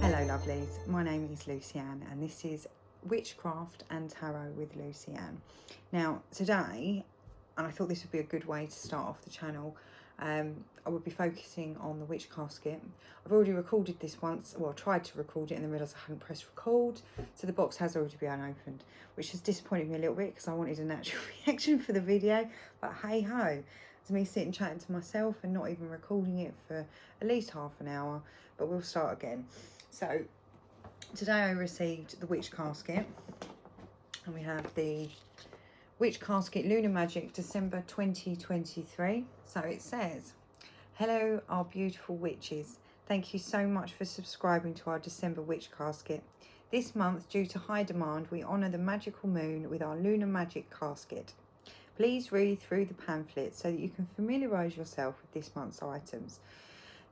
Hello lovelies, my name is Lucy-Anne and this is Witchcraft and Tarot with Lucy-Anne. Now today, and I thought this would be a good way to start off the channel, I would be focusing on the Witch Casket. I've already recorded this once, well tried to record it and then realised I hadn't pressed record, so the box has already been unopened, which has disappointed me a little bit because I wanted a natural reaction for the video, but hey ho. It's me sitting chatting to myself and not even recording it for at least half an hour, but we'll start again. So today I received the Witch Casket, and we have the Witch Casket Lunar Magick December 2023. So it says, hello our beautiful witches, thank you so much for subscribing to our December Witch Casket. This month, due to high demand, we honour the magical moon with our Lunar Magick Casket. Please read through the pamphlet so that you can familiarise yourself with this month's items.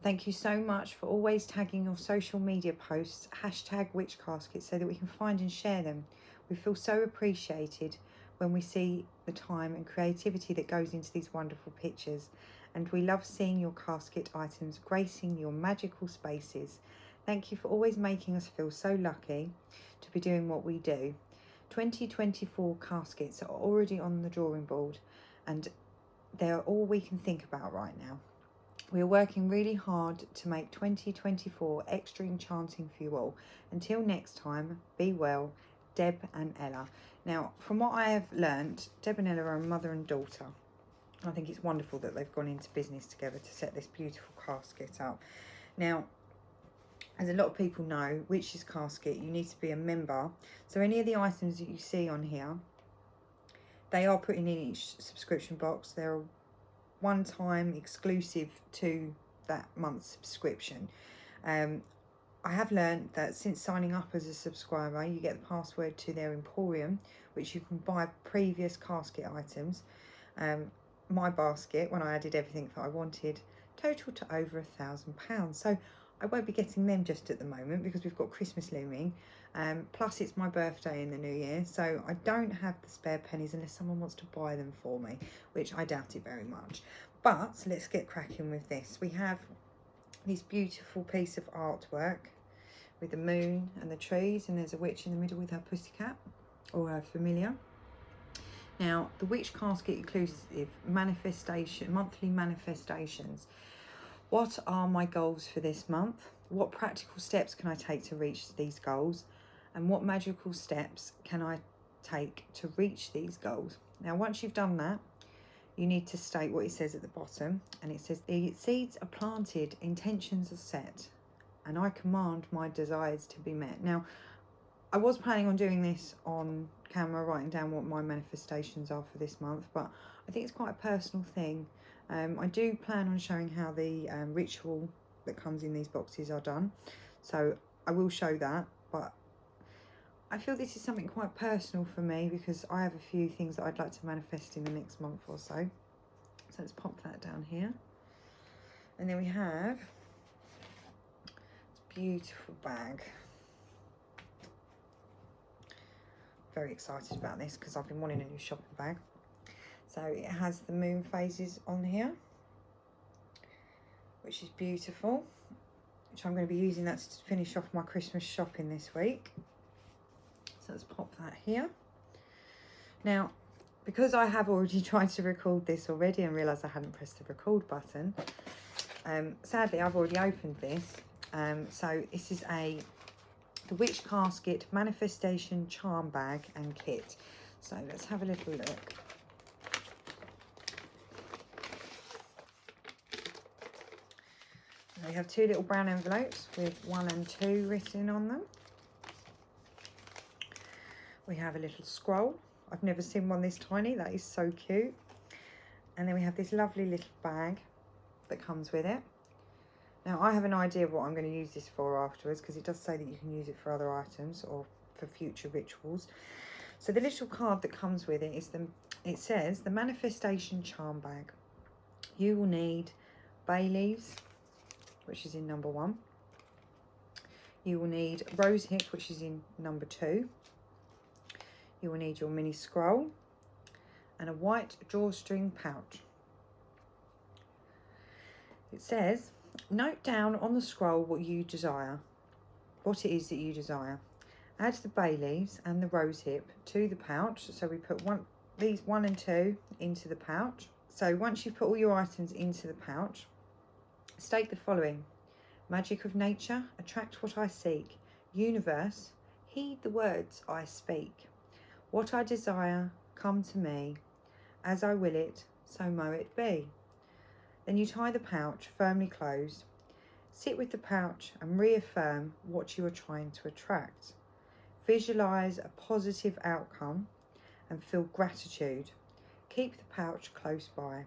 Thank you so much for always tagging your social media posts #WitchCasket so that we can find and share them. We feel so appreciated when we see the time and creativity that goes into these wonderful pictures, and we love seeing your casket items gracing your magical spaces. Thank you for always making us feel so lucky to be doing what we do. 2024 caskets are already on the drawing board and they're all we can think about right now. We are working really hard to make 2024 extra enchanting for you all. Until next time, be well, Deb and Ella. Now, from what I have learnt, Deb and Ella are a mother and daughter. I think it's wonderful that they've gone into business together to set this beautiful casket up. Now, as a lot of people know, Witch's Casket, you need to be a member. So any of the items that you see on here, they are put in each subscription box. They're a one-time exclusive to that month's subscription. I have learned that since signing up as a subscriber, you get the password to their Emporium, which you can buy previous casket items. My basket, when I added everything that I wanted, totaled to over £1,000. So I won't be getting them just at the moment because we've got Christmas looming. Plus it's my birthday in the new year, so I don't have the spare pennies unless someone wants to buy them for me, which I doubt it very much. But let's get cracking with this. We have this beautiful piece of artwork with the moon and the trees, and there's a witch in the middle with her pussycat, or her familiar. Now, the Witch Casket exclusive manifestation, monthly manifestations. What are my goals for this month? What practical steps can I take to reach these goals? And what magical steps can I take to reach these goals? Now, once you've done that, you need to state what it says at the bottom. And it says, the seeds are planted, intentions are set, and I command my desires to be met. Now, I was planning on doing this on camera, writing down what my manifestations are for this month, but I think it's quite a personal thing. I do plan on showing how the ritual that comes in these boxes are done, so I will show that, but I feel this is something quite personal for me because I have a few things that I'd like to manifest in the next month or so. So let's pop that down here. And then we have this beautiful bag. Very excited about this because I've been wanting a new shopping bag. So it has the moon phases on here, which is beautiful, which I'm going to be using that to finish off my Christmas shopping this week. So let's pop that here. Now, because I have already tried to record this already and realised I hadn't pressed the record button, sadly I've already opened this. So this is the Witch Casket Manifestation Charm Bag and Kit. So let's have a little look. We have two little brown envelopes with 1 and 2 written on them. We have a little scroll. I've never seen one this tiny. That is so cute. And then we have this lovely little bag that comes with it. Now, I have an idea of what I'm going to use this for afterwards because it does say that you can use it for other items or for future rituals. So the little card that comes with it is it says the Manifestation Charm Bag. You will need bay leaves, which is in number 1. You will need rose hip, which is in number 2. You will need your mini scroll and a white drawstring pouch. It says, note down on the scroll what you desire. what it is that you desire. Add the bay leaves and the rose hip to the pouch. So we put these 1 and 2 into the pouch. So once you've put all your items into the pouch, state the following: magic of nature, attract what I seek. Universe, heed the words I speak. What I desire, come to me. As I will it, so mo it be. Then you tie the pouch firmly closed. Sit with the pouch and reaffirm what you are trying to attract. Visualize a positive outcome and feel gratitude. Keep the pouch close by.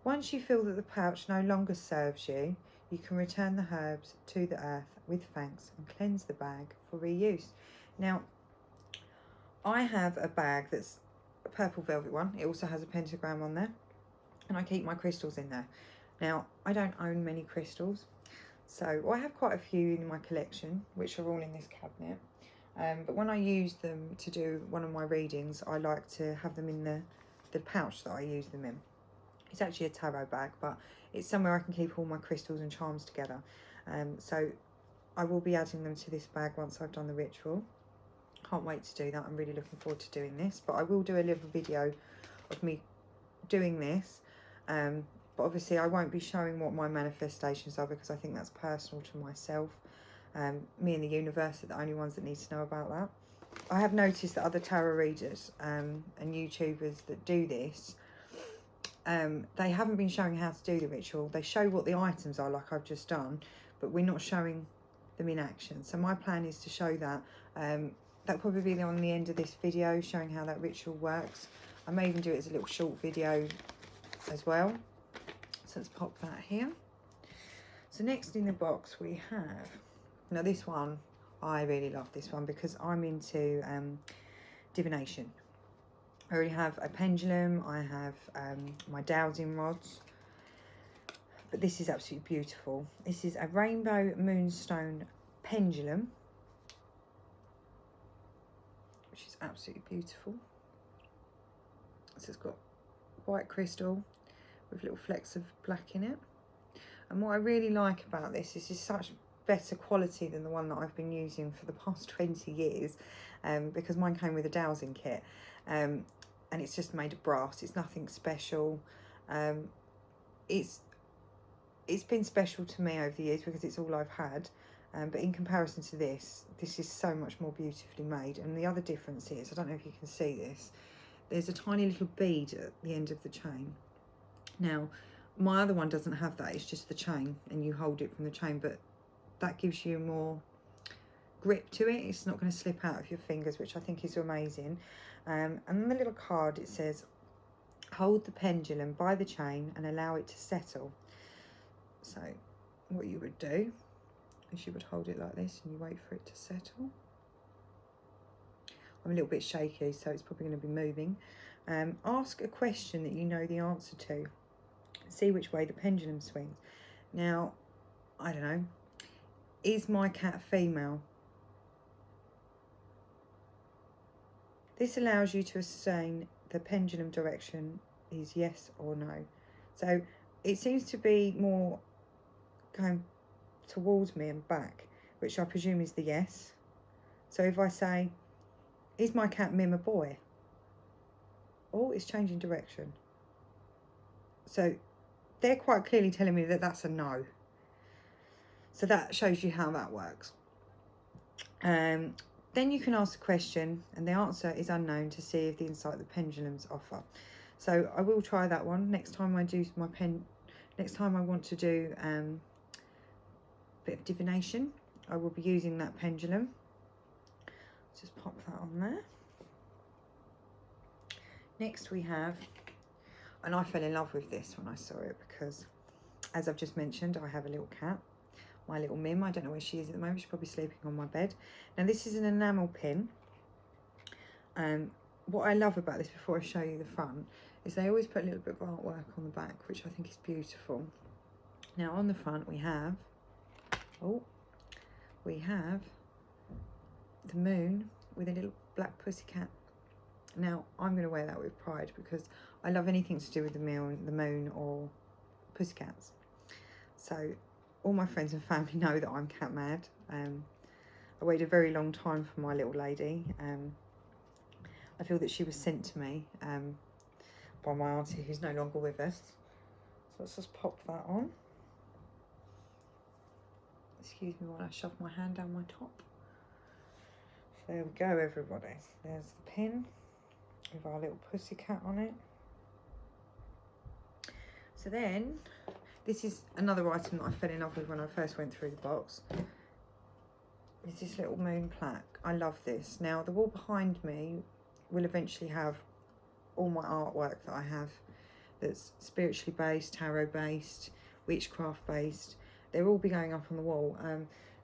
Once you feel that the pouch no longer serves you, you can return the herbs to the earth with thanks and cleanse the bag for reuse. Now, I have a bag that's a purple velvet one. It also has a pentagram on there, and I keep my crystals in there. Now, I don't own many crystals, so I have quite a few in my collection, which are all in this cabinet. But when I use them to do one of my readings, I like to have them in the pouch that I use them in. It's actually a tarot bag, but it's somewhere I can keep all my crystals and charms together. So I will be adding them to this bag once I've done the ritual. Can't wait to do that. I'm really looking forward to doing this. But I will do a little video of me doing this. But obviously I won't be showing what my manifestations are, because I think that's personal to myself. Me and the universe are the only ones that need to know about that. I have noticed that other tarot readers and YouTubers that do this, they haven't been showing how to do the ritual. They show what the items are, like I've just done, but we're not showing them in action. So my plan is to show that. That'll probably be on the end of this video, showing how that ritual works. I may even do it as a little short video as well. So let's pop that here. So next in the box we have, now this one, I really love this one because I'm into divination. I already have a pendulum, I have my dowsing rods, but this is absolutely beautiful. This is a rainbow moonstone pendulum, which is absolutely beautiful. So it's got white crystal with little flecks of black in it. And what I really like about this is it's such better quality than the one that I've been using for the past 20 years, because mine came with a dowsing kit. And it's just made of brass. It's nothing special. It's been special to me over the years because it's all I've had. But in comparison to this is so much more beautifully made. And the other difference is, I don't know if you can see this, there's a tiny little bead at the end of the chain. Now, my other one doesn't have that. It's just the chain, and you hold it from the chain, but that gives you more grip to it. It's not going to slip out of your fingers, which I think is amazing. And on the little card it says, hold the pendulum by the chain and allow it to settle. So what you would do is you would hold it like this and you wait for it to settle. I'm a little bit shaky, so it's probably going to be moving. Ask a question that you know the answer to. See which way the pendulum swings. Now, I don't know, is my cat female? This allows you to ascertain the pendulum direction is yes or no. So it seems to be more going towards me and back, which I presume is the yes. So if I say, is my cat Mim a boy? Oh, it's changing direction. So they're quite clearly telling me that that's a no. So that shows you how that works. Then you can ask a question and the answer is unknown to see if the insight the pendulums offer. So I will try that one next time I do next time I want to do a bit of divination. I will be using that pendulum. Just pop that on there. Next we have, and I fell in love with this when I saw it because, as I've just mentioned, I have a little cat, my little Mim. I don't know where she is at the moment. She's probably sleeping on my bed. Now this is an enamel pin. What I love about this, before I show you the front, is they always put a little bit of artwork on the back, which I think is beautiful. Now on the front we have, the moon with a little black pussycat. Now I'm going to wear that with pride because I love anything to do with the moon or pussycats. So all my friends and family know that I'm cat mad. I waited a very long time for my little lady. I feel that she was sent to me by my auntie, who's no longer with us. So let's just pop that on. Excuse me while I shove my hand down my top. So there we go, everybody. There's the pin with our little pussycat on it. So then, this is another item that I fell in love with when I first went through the box. It's this little moon plaque. I love this. Now, the wall behind me will eventually have all my artwork that I have that's spiritually based, tarot based, witchcraft based. They'll all be going up on the wall.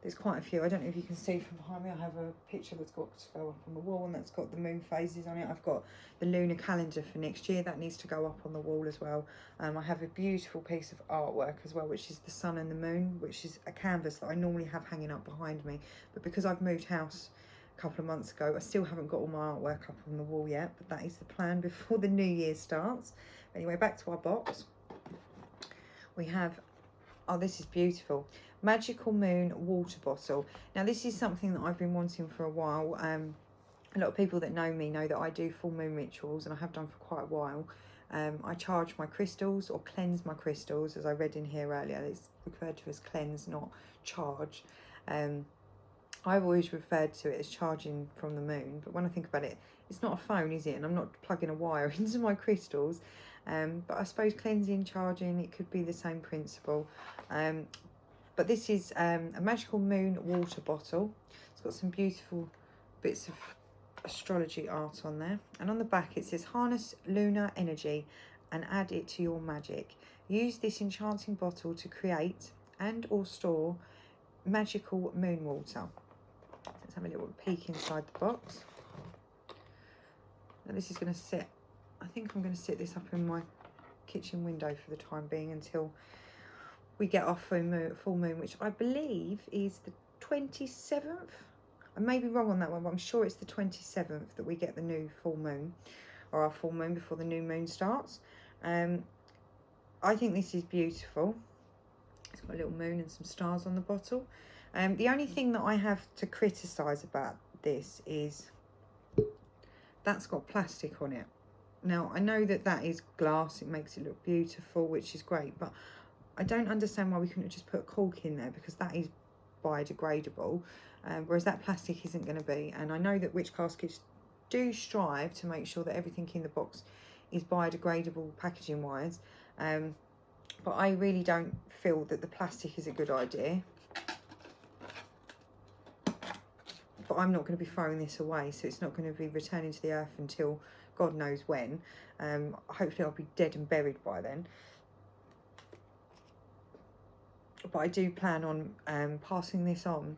There's quite a few. I don't know if you can see from behind me. I have a picture that's got to go up on the wall, and that's got the moon phases on it. I've got the lunar calendar for next year that needs to go up on the wall as well. I have a beautiful piece of artwork as well, which is the sun and the moon, which is a canvas that I normally have hanging up behind me. But because I've moved house a couple of months ago, I still haven't got all my artwork up on the wall yet, but that is the plan before the new year starts. Anyway, back to our box. We have, oh, this is beautiful. Magical Moon water bottle. Now, this is something that I've been wanting for a while. A lot of people that know me know that I do full moon rituals, and I have done for quite a while. I charge my crystals, or cleanse my crystals, as I read in here earlier. It's referred to as cleanse, not charge. I've always referred to it as charging from the moon, but when I think about it, it's not a phone, is it? And I'm not plugging a wire into my crystals. But I suppose cleansing, charging, it could be the same principle. But this is a Magical Moon water bottle. It's got some beautiful bits of astrology art on there. And on the back it says, harness lunar energy and add it to your magic. Use this enchanting bottle to create and or store magical moon water. Let's have a little peek inside the box. Now this is going to sit, I think I'm going to sit this up in my kitchen window for the time being until we get our full moon, which I believe is the 27th. I may be wrong on that one, but I'm sure it's the 27th that we get the new full moon, or our full moon before the new moon starts. I think this is beautiful. It's got a little moon and some stars on the bottle. The only thing that I have to criticise about this is that's got plastic on it. Now, I know that that is glass. It makes it look beautiful, which is great, but I don't understand why we couldn't have just put a cork in there, because that is biodegradable, whereas that plastic isn't going to be. And I know that Witch Caskets do strive to make sure that everything in the box is biodegradable packaging wise, but I really don't feel that the plastic is a good idea. But I'm not going to be throwing this away, so it's not going to be returning to the earth until God knows when. Hopefully I'll be dead and buried by then. But I do plan on passing this on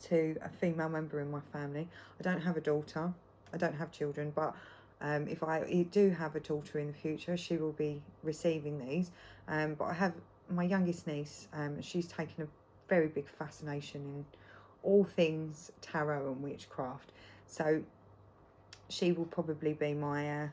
to a female member in my family. I don't have a daughter, I don't have children, but if I do have a daughter in the future, she will be receiving these. But I have my youngest niece, she's taken a very big fascination in all things tarot and witchcraft. So she will probably be my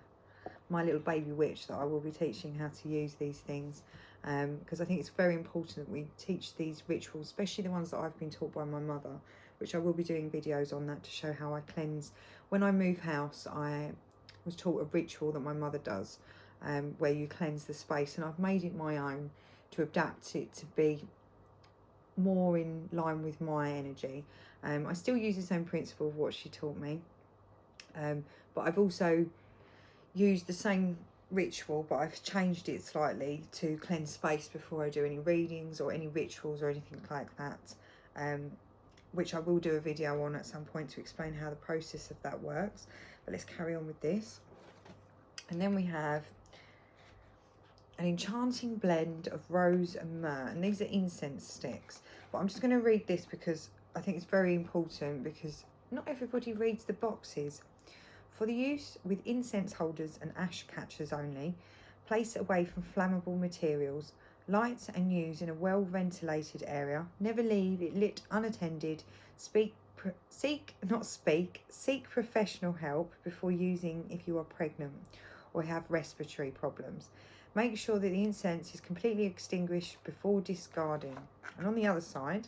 my little baby witch that I will be teaching how to use these things. Because I think it's very important that we teach these rituals, especially the ones that I've been taught by my mother, which I will be doing videos on that to show how I cleanse. When I move house, I was taught a ritual that my mother does, where you cleanse the space, and I've made it my own to adapt it to be more in line with my energy. I still use the same principle of what she taught me, but I've also used the same ritual, but I've changed it slightly to cleanse space before I do any readings or any rituals or anything like that, which I will do a video on at some point to explain how the process of that works. But let's carry on with this. And then we have an enchanting blend of rose and myrrh, and these are incense sticks. But I'm just going to read this because I think it's very important, because not everybody reads the boxes. For the use with incense holders and ash catchers only, place away from flammable materials, light and use in a well-ventilated area, never leave it lit unattended, seek professional help before using if you are pregnant or have respiratory problems. Make sure that the incense is completely extinguished before discarding. And on the other side,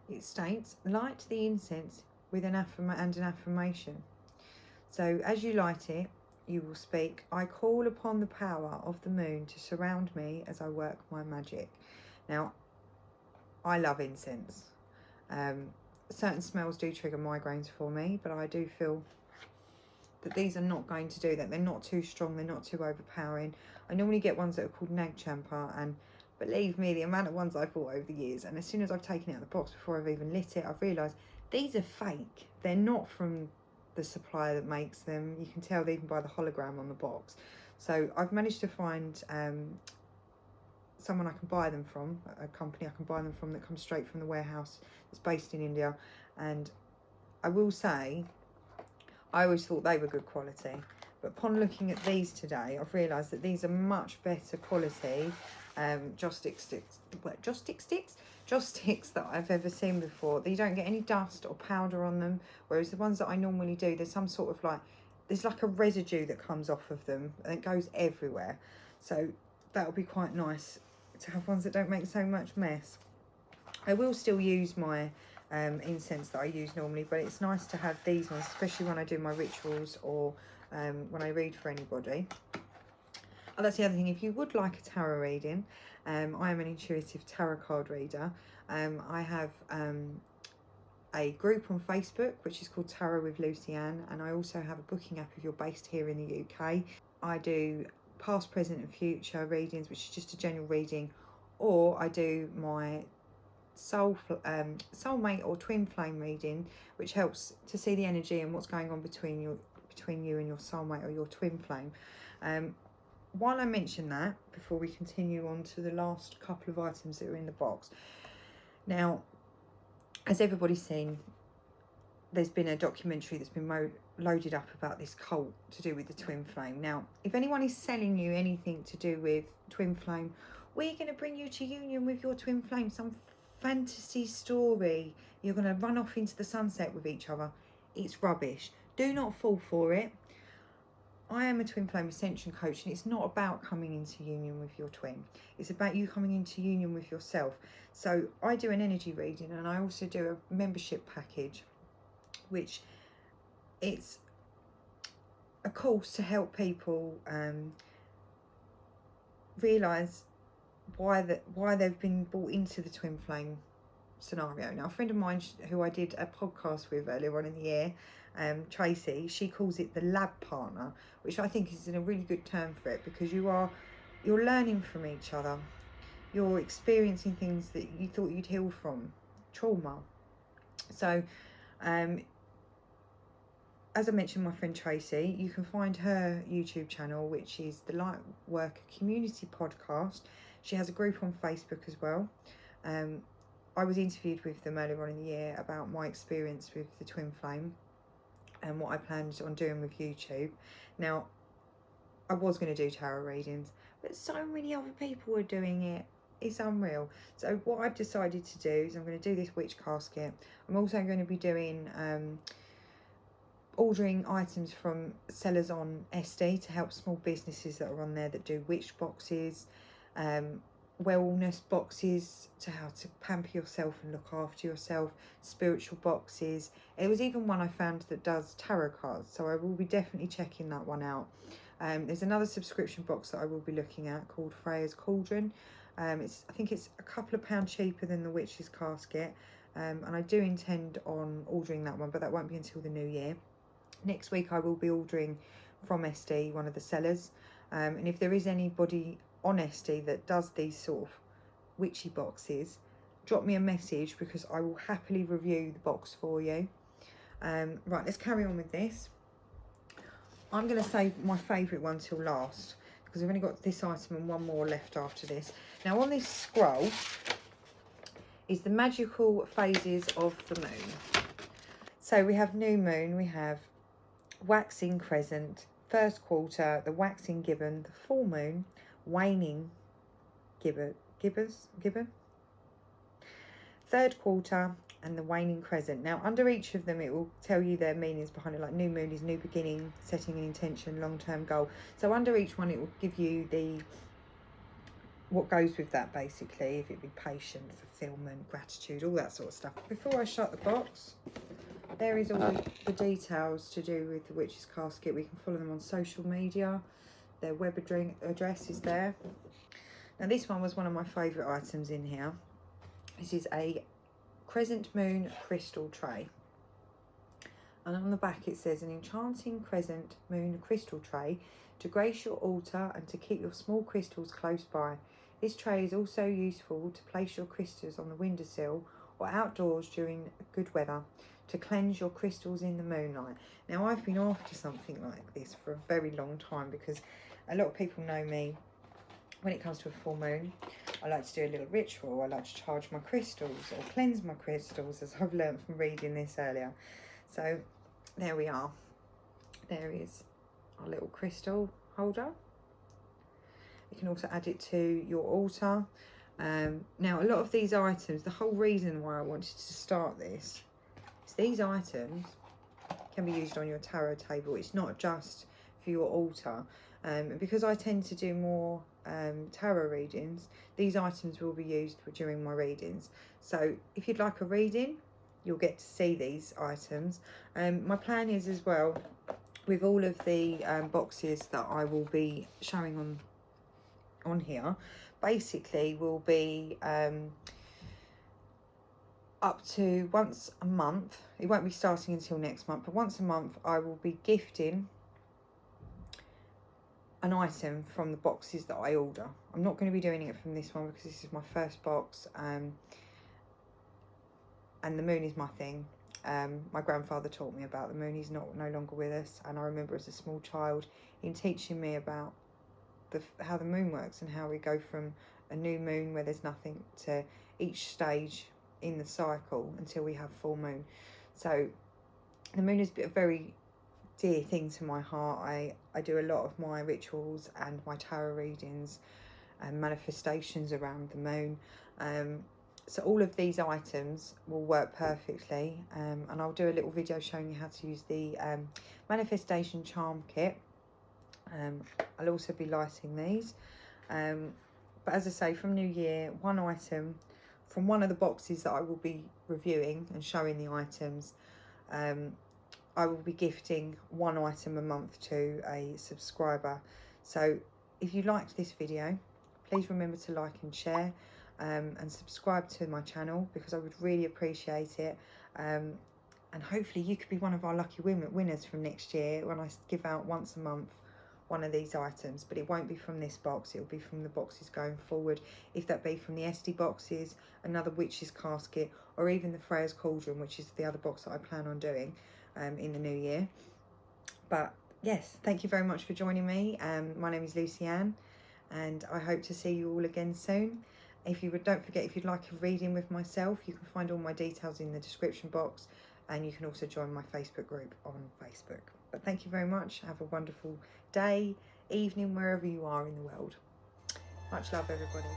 it states, light the incense with an affirmation. So as you light it, you will speak, I call upon the power of the moon to surround me as I work my magic. Now, I love incense. Certain smells do trigger migraines for me, but I do feel that these are not going to do that. They're not too strong, they're not too overpowering. I normally get ones that are called Nag Champa, and believe me, the amount of ones I've bought over the years, and as soon as I've taken it out of the box before I've even lit it, I've realised these are fake. They're not from the supplier that makes them. You can tell even by the hologram on the box. So I've managed to find someone I can buy them from, a company I can buy them from that comes straight from the warehouse that's based in India. And I will say, I always thought they were good quality, but upon looking at these today, I've realised that these are much better quality joss sticks that I've ever seen before. You don't get any dust or powder on them, whereas the ones that I normally do, there's some sort of there's like a residue that comes off of them and it goes everywhere. So that would be quite nice to have ones that don't make so much mess. I will still use my incense that I use normally, but it's nice to have these ones, especially when I do my rituals or when I read for anybody. Oh, that's the other thing. If you would like a tarot reading, I am an intuitive tarot card reader. I have a group on Facebook which is called Tarot.with.lucy.anne, and I also have a booking app if you're based here in the UK. I do past, present and future readings, which is just a general reading, or I do my soulmate or twin flame reading, which helps to see the energy and what's going on between you and your soulmate or your twin flame. While I mention that, before we continue on to the last couple of items that are in the box, now, as everybody's seen, there's been a documentary that's been loaded up about this cult to do with the twin flame. Now, if anyone is selling you anything to do with twin flame, we're going to bring you to union with your twin flame, some fantasy story, you're going to run off into the sunset with each other, it's rubbish. Do not fall for it. I am a twin flame ascension coach, and it's not about coming into union with your twin. It's about you coming into union with yourself. So I do an energy reading, and I also do a membership package, which it's a course to help people realise why they've been brought into the twin flame scenario. Now, a friend of mine who I did a podcast with earlier on in the year, Tracy, she calls it the lab partner, which I think is a really good term for it, because you're learning from each other. You're experiencing things that you thought you'd heal from, trauma. So as I mentioned, my friend Tracy, you can find her YouTube channel, which is the Lightworker Community Podcast. She has a group on Facebook as well. I was interviewed with them earlier on in the year about my experience with the twin flame and what I planned on doing with YouTube. Now, I was going to do tarot readings, but so many other people are doing it. It's unreal. So what I've decided to do is I'm going to do this witch casket. I'm also going to be doing ordering items from sellers on Esty to help small businesses that are on there that do witch boxes, wellness boxes to how to pamper yourself and look after yourself, spiritual boxes. It was even one I found that does tarot cards, so I will be definitely checking that one out. There's another subscription box that I will be looking at called Freya's Cauldron. I think it's a couple of pounds cheaper than the Witch's Casket, and I do intend on ordering that one, but that won't be until the new year. Next week I will be ordering from Esty, one of the sellers, and if there is anybody on Esty that does these sort of witchy boxes, drop me a message, because I will happily review the box for you. Right, let's carry on with this. I'm going to save my favourite one till last, because we've only got this item and one more left after this. Now, on this scroll is the magical phases of the moon. So we have new moon, we have waxing crescent, first quarter, the waxing gibbon, the full moon, waning gibbon, third quarter, and the waning crescent. Now, under each of them, it will tell you their meanings behind it. Like new moon is new beginning, setting an intention, long-term goal. So under each one, it will give you the what goes with that, basically, if it be patient, fulfillment, gratitude, all that sort of stuff. Before I shut the box, there is all the details to do with the Witch's Casket. We can follow them on social media. Their web address is there. Now this one was one of my favourite items in here. This is a crescent moon crystal tray. And on the back it says, an enchanting crescent moon crystal tray to grace your altar and to keep your small crystals close by. This tray is also useful to place your crystals on the windowsill or outdoors during good weather to cleanse your crystals in the moonlight. Now I've been after something like this for a very long time because a lot of people know me. When it comes to a full moon, I like to do a little ritual. I like to charge my crystals or cleanse my crystals, as I've learned from reading this earlier. So there we are. There is our little crystal holder. You can also add it to your altar. Now, a lot of these items, the whole reason why I wanted to start this is these items can be used on your tarot table. It's not just for your altar. Because I tend to do more tarot readings, these items will be used during my readings. So if you'd like a reading, you'll get to see these items. My plan is as well, with all of the boxes that I will be showing on here, basically will be up to once a month. It won't be starting until next month, but once a month I will be gifting an item from the boxes that I order. I'm not going to be doing it from this one because this is my first box, and the moon is my thing. My grandfather taught me about the moon. He's no longer with us, and I remember as a small child him teaching me about how the moon works and how we go from a new moon where there's nothing to each stage in the cycle until we have full moon. So the moon is a very dear thing to my heart. I do a lot of my rituals and my tarot readings and manifestations around the moon. So all of these items will work perfectly, and I'll do a little video showing you how to use the manifestation charm kit. I'll also be lighting these, but as I say, from New Year, one item from one of the boxes that I will be reviewing and showing the items, I will be gifting one item a month to a subscriber. So if you liked this video, please remember to like and share, and subscribe to my channel, because I would really appreciate it. And hopefully you could be one of our lucky winners from next year when I give out once a month one of these items. But it won't be from this box, it'll be from the boxes going forward, if that be from the Esty boxes, another Witch's Casket, or even the Freya's Cauldron, which is the other box that I plan on doing in the new year. But yes, thank you very much for joining me. My name is Lucy-Anne, and I hope to see you all again soon. Don't forget, if you'd like a reading with myself, you can find all my details in the description box, and you can also join my Facebook group on Facebook. But thank you very much. Have a wonderful day, evening, wherever you are in the world. Much love, everybody.